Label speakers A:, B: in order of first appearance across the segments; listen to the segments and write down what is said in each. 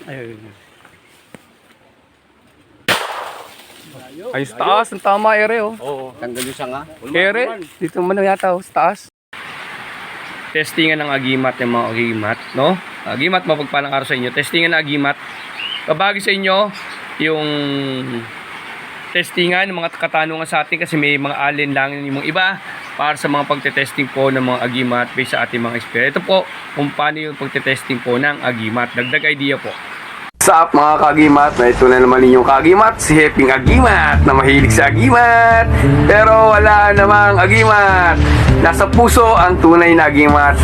A: Ayun. Ay, sa taas. Ang tama, ere, oh.
B: Oo, tanggal yung sanga.
A: Ere, dito man yata, oh, sa taas. Testingan ng agimat ng mga agimat, no? Agimat, mapagpalang araw sa inyo. Testingan ng agimat. Kabagi sa inyo, yung testingan ng mga katanungan sa atin kasi may mga alinlangan yung mga iba para sa mga pagtetesting po ng mga agimat based sa ating mga experience. Ito po kung paano yung pagtetesting po ng agimat. Dagdag idea po. What's up mga kagimat? Na ito na naman ninyong kagimat, si Heping Agimat na mahilig sa agimat pero wala namang agimat. Nasa puso ang tunay na agimat.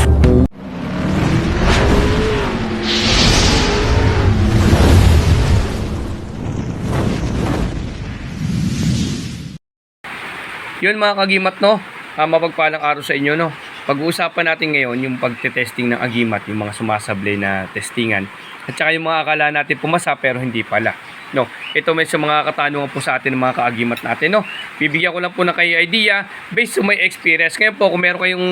A: Yun mga kagimat, no? Mapagpalang araw sa inyo, no? Pag-uusapan natin ngayon yung pagtetesting ng agimat, yung mga sumasablay na testingan. At saka yung mga akala natin pumasa pero hindi pala. No, ito may sa mga katanungan po sa atin ng mga kaagimat natin, no. Bibigyan ko lang po ng kayo idea based sa may experience. Ngayon po kung meron kayong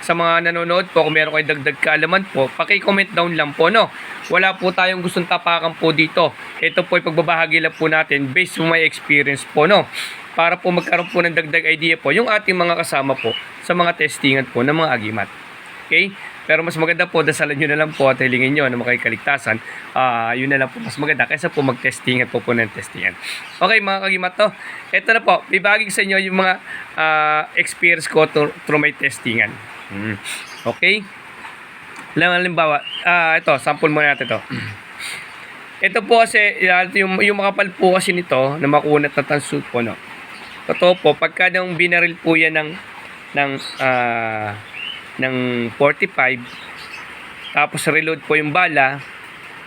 A: sa mga nanonood po, kung meron kayong dagdag kaalaman po, paki-comment down lang po, no. Wala po tayong gustong tapakan po dito. Ito po ay pagbabahagi lang po natin based sa may experience po, no. Para po magkaroon po ng dagdag idea po yung ating mga kasama po sa mga testingan po ng mga agimat. Okay? Pero mas maganda po, dasalan nyo na lang po at hilingin nyo na makikaligtasan. Yun na lang po mas maganda kaysa po mag-testingan po ng testingan. Okay mga kagimat, to. Ito na po, ibagig sa inyo yung mga experience ko through my testingan. Okay? Halimbawa, ito, sample muna natin ito. Ito po kasi, yung makapal po kasi nito na makunat na tansud po, no. Totoo po, pagka nang binaril po yan ng 45 tapos reload po yung bala,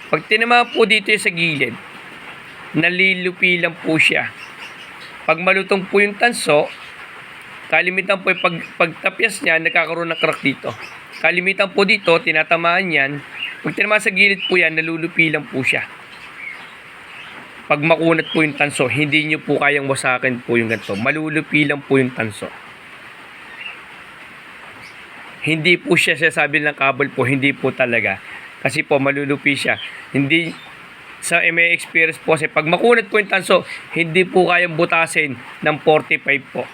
A: pag tinama po dito sa gilid, nalilupi lang po siya. Pag malutong po yung tanso, kalimitan po yung pagtapyas niya, nagkakaroon ng crack dito. Kalimitan po dito, tinatamaan yan. Pag tinama sa gilid po yan, nalulupi lang po siya. Pag makunat po yung tanso, hindi nyo po kayang wasakin po yung ganito. Malulupi lang po yung tanso. Hindi po siya sasabi ng kabel po, hindi po talaga. Kasi po malulupi siya. Hindi, sa may experience po kasi pag makunat po yung tanso, hindi po kayang butasin ng 45 po.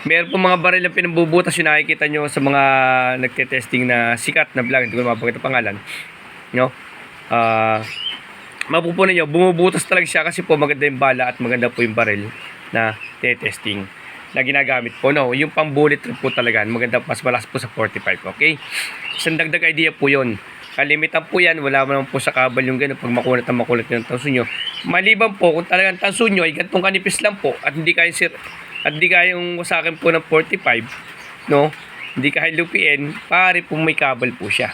A: Meron po mga baril na pinambubutas yung nakikita nyo sa mga nagte-testing na sikat na vlog. Hindi ko mapagkita pangalan. No? Mapupunan nyo, bumubutas talaga siya kasi po maganda yung bala at maganda po yung baril na testing na ginagamit po, no. Yung pang bullet po talaga maganda, mas malakas po sa 45, okay. Isang dagdag idea po yon. Kalimitan po yan, wala naman po sa kabal yung gano'n pag makunat ang makulat yung tanso nyo. Maliban po kung talagang tanso nyo ay gantong kanipis lang po at hindi kayong wasakin po ng 45, no, hindi kaya lupiin, pare po may kabal po siya.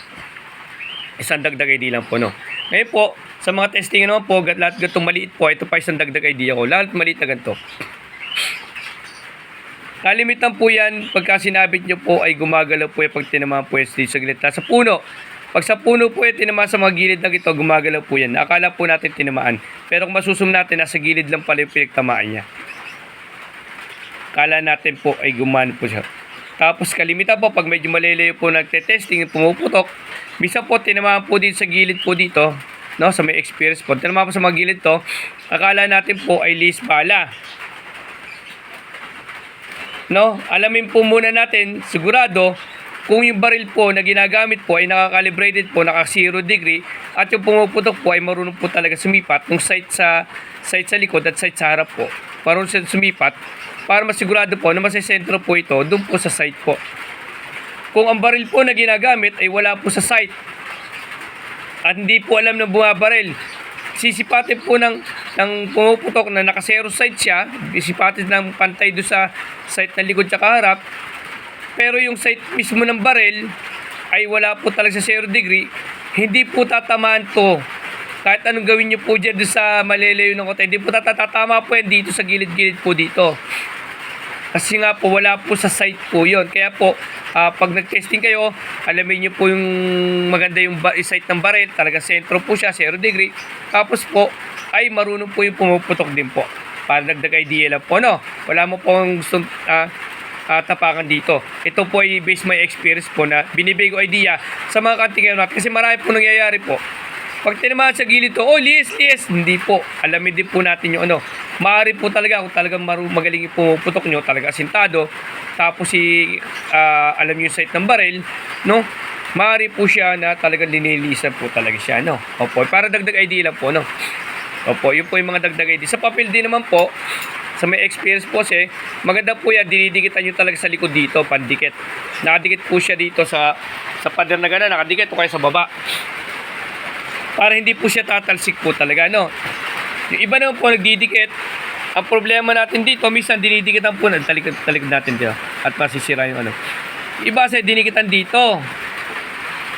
A: Isang dagdag idea lang po, no. Ngayon po, sa mga testing naman po, lahat gantong maliit po, ito pa isang dagdag idea ko. Lahat maliit na ganito. Kalimitan po yan, pagka sinabit nyo po ay gumagalaw po yung pag tinamaan po yung sa gilid. Sa puno. Pag sa puno po yung tinamaan sa mga gilid na ito, gumagalaw po yan. Akala po natin tinamaan. Pero kung masusum natin, nasa gilid lang pala yung pinagtamaan niya. Akala natin po ay gumano po siya. Tapos kalimitan po, pag medyo malalayo po nagte-testing, pumuputok. Bisa po, tinamaan po dito sa gilid po dito. No, sa may experience po. Tinamaan po sa mga gilid to. Akala natin po ay least bala. No, alamin po muna natin, sigurado, kung yung baril po na ginagamit po ay nakakalibrated po, naka 0 degree, at yung pumuputok po ay marunong po talaga sumipat ng sight sa likod at sight sa harap po. Marunong siya sumipat para masigurado po na masisentro po ito doon po sa sight po. Kung ang baril po na ginagamit ay wala po sa sight at hindi po alam na bumabaril, sisipatin po ng pumuputok na naka-zero sight siya, sisipatin ng pantay do sa sight na likod sa kaharap, pero yung sight mismo ng baril ay wala po talaga sa 0 degree, hindi po tatamaan to. Kahit anong gawin nyo po dyan sa malalayo ng kota, hindi po tatama po yan dito sa gilid-gilid po dito. Kasi nga po, wala po sa sight po yon. Kaya po, pag nag-testing kayo, alamin nyo po yung maganda yung sight ng baril. Talaga sentro po siya, 0 degree. Tapos po, ay marunong po yung pumuputok din po. Para dagdag idea lang po, no? Wala mo pong tapakan dito. Ito po ay based my experience po na binibigay ko idea sa mga kantingero natin. Kasi marami po nangyayari po. Pag tinamaan sa gilid to, oh, liis. Hindi po. Alamin din po natin yung ano. Maaari po talaga, kung talagang magaling yung pumuputok nyo, talaga asintado. Tapos alam nyo yung site ng baril, no? Maaari po siya na talagang linilisan po talaga siya, no? Opo, para dagdag idea lang po, no? Opo, yun po yung mga dagdag idea. Sa papel din naman po, sa may experience po kasi, maganda po yan, dinidikitan nyo talaga sa likod dito, pandikit. Nakadikit po siya dito sa pader na gano'n, nakadikit o kaya sa baba. Para hindi po siya tatalsik po talaga, no? Yung iba naman po nagdidikit. Ang problema natin dito, minsan dinidikitan po, talikod natin dito at masisira yung ano. Iba sa dinikitan dito.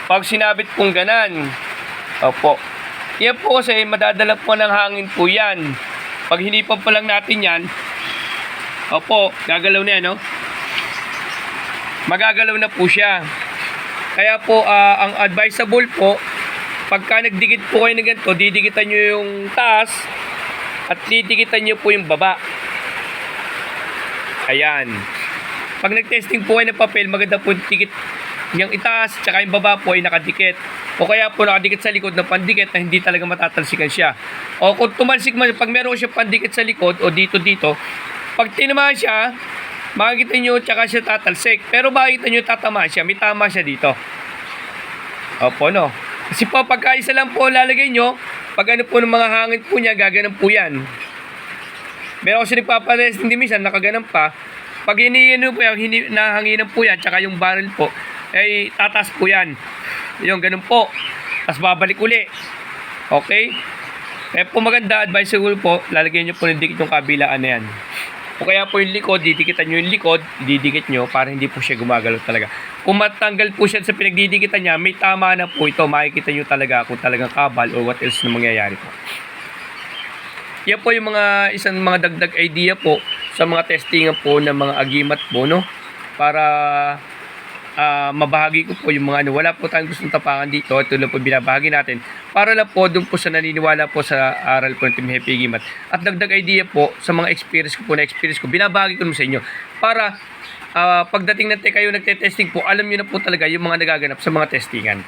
A: Pag sinabit pong ganan, opo, yan po kasi madadala po ng hangin po yan. Pag hinipan pa lang natin yan, opo, gagalaw na yan, no? Magagalaw na po siya. Kaya po, ang advisable po, pagka nagdikit po kayo ng ganito, didikitan nyo yung taas at didikitan nyo po yung baba. Ayan. Pag nag-testing po kayo ng papel, maganda po dikit yung itaas tsaka yung baba po ay nakadikit. O kaya po nakadikit sa likod na pandikit na hindi talaga matatalsikan siya. O kung tumalsik man, pag meron siya pandikit sa likod o dito, pag tinamaan siya, makikita nyo tsaka siya tatalsik. Pero makikita nyo tatamaan siya, may tama siya dito. Opo, no? Kasi po, pagka isa lang po lalagay nyo, pag ano po ng mga hangin po niya, gaganan po yan. Meron kasi nagpaparesting din minsan, nakaganan pa. Pag hinihinan po yan, nahanginan po yan, tsaka yung barrel po, ay tatas po yan. Yung ganun po. Tapos babalik uli. Okay? Kaya po maganda, advisable po, lalagay nyo po ng dikit yung kabilaan na yan. O kaya po yung likod, didikitan nyo yung likod, didikit nyo para hindi po siya gumagalaw talaga. Kung matanggal po siya sa pinagdidikitan niya, may tama na po ito. Makikita nyo talaga kung talagang kabal o what else na mangyayari po. Yan po yung isang mga dagdag idea po sa mga testingan po ng mga agimat po, no? Para mabahagi ko po yung mga ano. Wala po tayong gustong tapakan dito. Ito lang po binabahagi natin. Para lang po doon po sa naniniwala po sa aral po ng Team Happy Agimat. At dagdag idea po sa mga experience ko, binabahagi ko sa inyo. Para pagdating natin kayo nagte-testing po, alam nyo na po talaga yung mga nagaganap sa mga testingan.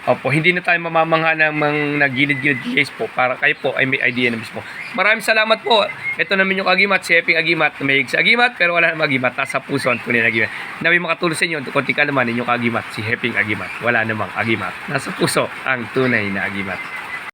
A: Opo, hindi na tayo mamamangha ng mga nagilid-gilid case po para kayo po ay may idea na mismo. Maraming salamat po. Ito naman yung agimat, si Heping Agimat. May sa agimat pero wala namang agimat. Nasa puso ang tunay na agimat. Na may makatulong sa inyo, konti ka naman yung agimat, si Heping Agimat. Wala namang agimat. Nasa puso ang tunay na agimat.